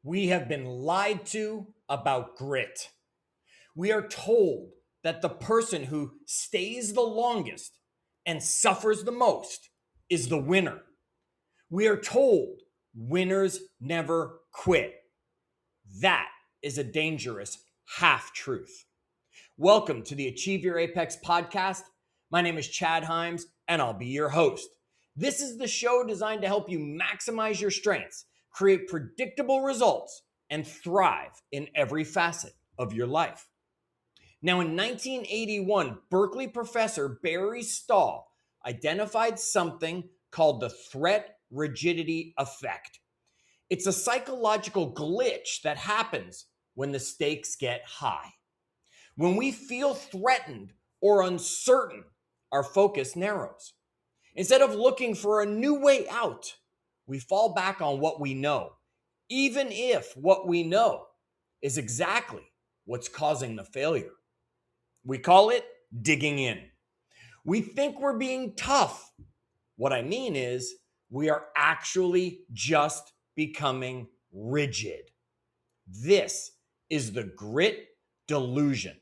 We have been lied to about grit. We are told that the person who stays the longest and suffers the most is the winner. We are told winners never quit. That is a dangerous half truth. Welcome to the Achieve Your Apex podcast. My name is Chad Hyams, and I'll be your host. This is the show designed to help you maximize your strengths, create predictable results, and thrive in every facet of your life. Now, in 1981, Berkeley professor Barry Stahl identified something called the Threat-Rigidity Effect. It's a psychological glitch that happens when the stakes get high. When we feel threatened or uncertain, our focus narrows. Instead of looking for a new way out, we fall back on what we know, even if what we know is exactly what's causing the failure. We call it digging in. We think we're being tough. What I mean is, we are actually just becoming rigid. This is the grit delusion.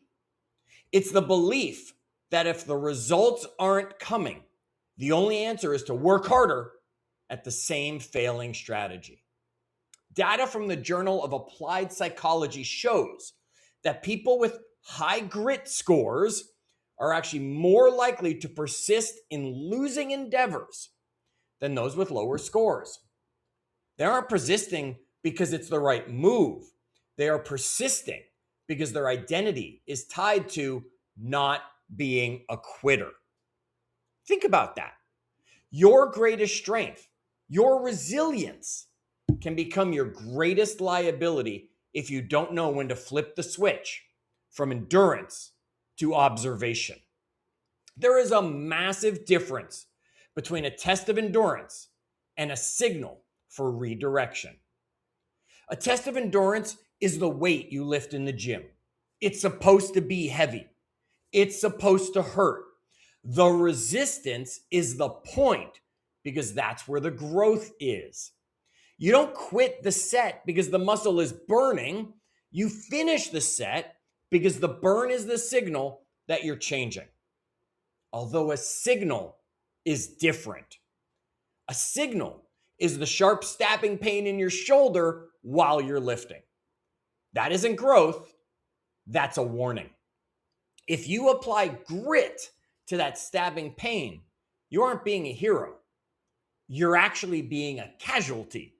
It's the belief that if the results aren't coming, the only answer is to work harder at the same failing strategy. Data from the Journal of Applied Psychology shows that people with high grit scores are actually more likely to persist in losing endeavors than those with lower scores. They aren't persisting because it's the right move. They are persisting because their identity is tied to not being a quitter. Think about that. Your greatest strength, your resilience, can become your greatest liability if you don't know when to flip the switch from endurance to observation. There is a massive difference between a test of endurance and a signal for redirection. A test of endurance is the weight you lift in the gym. It's supposed to be heavy. It's supposed to hurt. The resistance is the point because that's where the growth is. You don't quit the set because the muscle is burning. You finish the set because the burn is the signal that you're changing. Although a signal is different. A signal is the sharp stabbing pain in your shoulder while you're lifting. That isn't growth. That's a warning. If you apply grit to that stabbing pain, you aren't being a hero. You're actually being a casualty.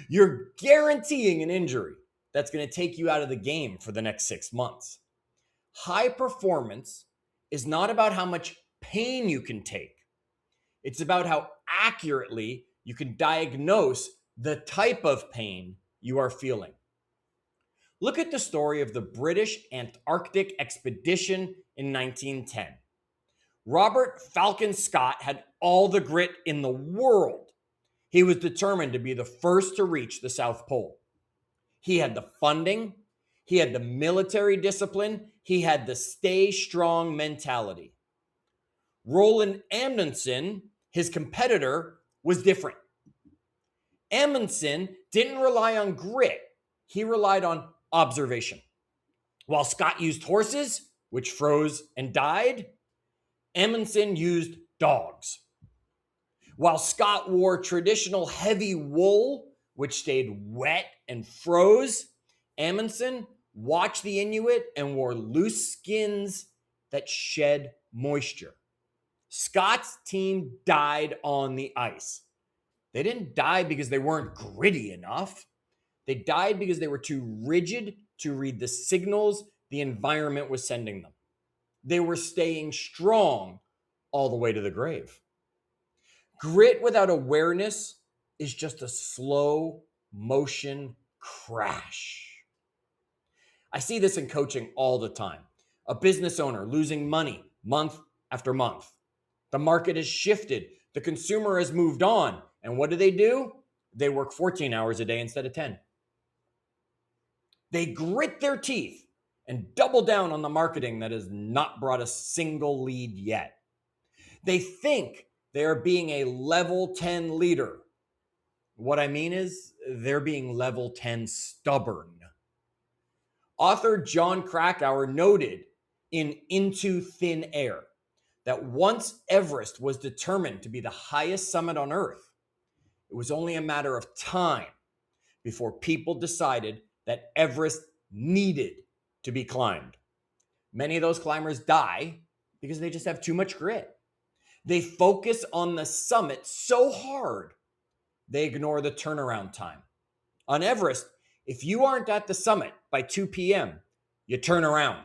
You're guaranteeing an injury that's going to take you out of the game for the next 6 months. High performance is not about how much pain you can take. It's about how accurately you can diagnose the type of pain you are feeling. Look at the story of the British Antarctic Expedition in 1910. Robert Falcon Scott had all the grit in the world. He was determined to be the first to reach the South Pole. He had the funding, he had the military discipline, he had the stay strong mentality. Roland Amundsen, his competitor, was different. Amundsen didn't rely on grit, he relied on observation. While Scott used horses, which froze and died, Amundsen used dogs. While Scott wore traditional heavy wool, which stayed wet and froze, Amundsen watched the Inuit and wore loose skins that shed moisture. Scott's team died on the ice. They didn't die because they weren't gritty enough. They died because they were too rigid to read the signals the environment was sending them. They were staying strong all the way to the grave. Grit without awareness is just a slow motion crash. I see this in coaching all the time. A business owner losing money month after month. The market has shifted. The consumer has moved on. And what do? They work 14 hours a day instead of 10. They grit their teeth and double down on the marketing that has not brought a single lead yet. They think they are being a level 10 leader. What I mean is, they're being level 10 stubborn. Author John Krakauer noted in Into Thin Air that once Everest was determined to be the highest summit on Earth, it was only a matter of time before people decided that Everest needed to be climbed. Many of those climbers die because they just have too much grit. They focus on the summit so hard, they ignore the turnaround time. On Everest, if you aren't at the summit by 2 p.m., you turn around,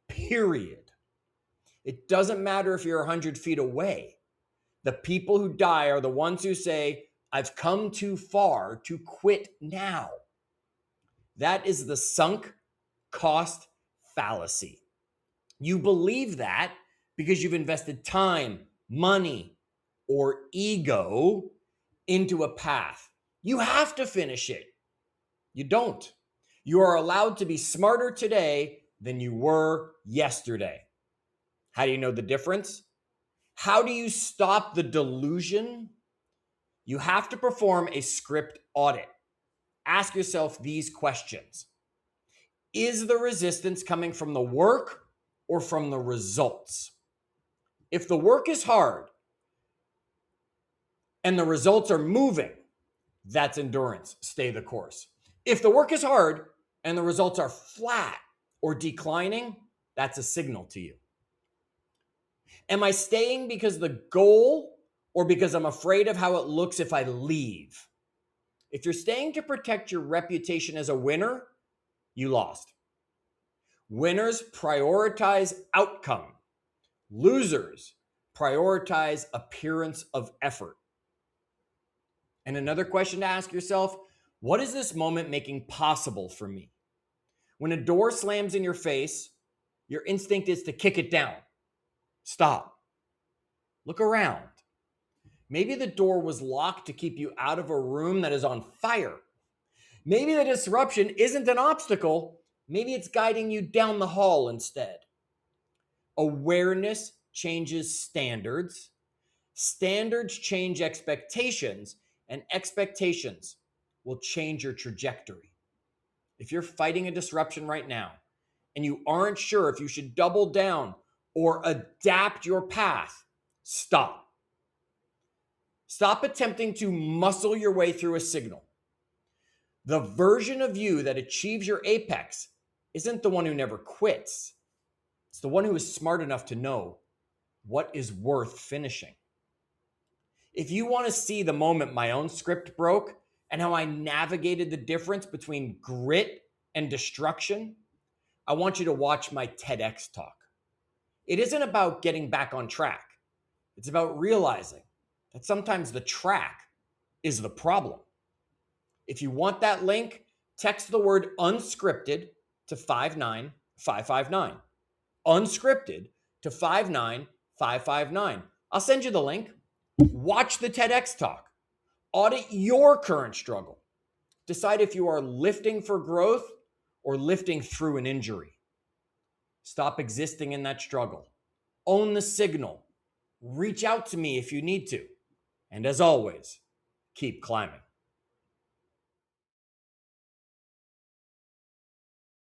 period. It doesn't matter if you're 100 feet away. The people who die are the ones who say, I've come too far to quit now. That is the sunk cost fallacy. You believe that because you've invested time, money, or ego into a path. You have to finish it. You don't. You are allowed to be smarter today than you were yesterday. How do you know the difference? How do you stop the delusion? You have to perform a script audit. Ask yourself these questions. Is the resistance coming from the work or from the results? If the work is hard and the results are moving, that's endurance. Stay the course. If the work is hard and the results are flat or declining, that's a signal to you. Am I staying because the goal or because I'm afraid of how it looks if I leave? If you're staying to protect your reputation as a winner, you lost. Winners prioritize outcome. Losers prioritize appearance of effort. And another question to ask yourself, what is this moment making possible for me? When a door slams in your face, your instinct is to kick it down. Stop. Look around. Maybe the door was locked to keep you out of a room that is on fire. Maybe the disruption isn't an obstacle. Maybe it's guiding you down the hall instead. Awareness changes standards. Standards change expectations, and expectations will change your trajectory. If you're fighting a disruption right now and you aren't sure if you should double down or adapt your path, stop. Stop attempting to muscle your way through a signal. The version of you that achieves your apex isn't the one who never quits. It's the one who is smart enough to know what is worth finishing. If you want to see the moment my own script broke and how I navigated the difference between grit and destruction, I want you to watch my TEDx talk. It isn't about getting back on track. It's about realizing that sometimes the track is the problem. If you want that link, text the word unscripted to 59559. Unscripted to 59559. I'll send you the link. Watch the TEDx talk. Audit your current struggle. Decide if you are lifting for growth or lifting through an injury. Stop existing in that struggle. Own the signal. Reach out to me if you need to. And as always, keep climbing.